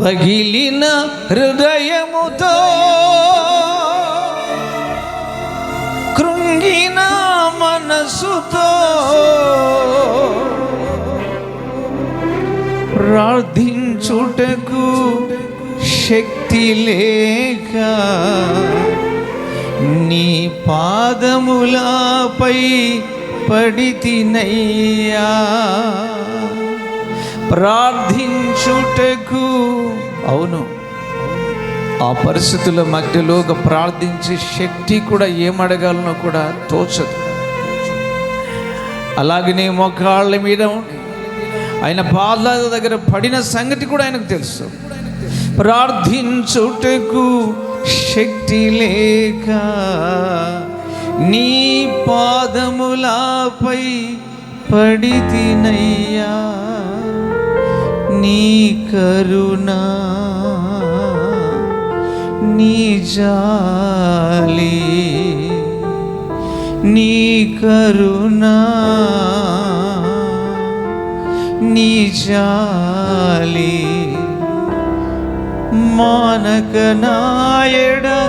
పగిలిన హృదయముతో కృంగిన మనసుతో ప్రార్థించుటకు శక్తి లేక నీ పాదములపై పడితినయ్యా. ప్రార్థించుటకు, అవును, ఆ పరిస్థితుల మధ్యలో ప్రార్థించే శక్తి కూడా ఏమడగాలనో కూడా తోచదు. అలాగనే మోకాళ్ళ మీద ఆయన పాదాల దగ్గర పడిన సంగతి కూడా ఆయనకు తెలుసు. ప్రార్థించుటకు శక్తి లేక నీ పాదములపై పడితినయ్యా. నీ కరుణ, నీ జాలి, నీ కరుణ, నీ జాలి మానక నా ఎడల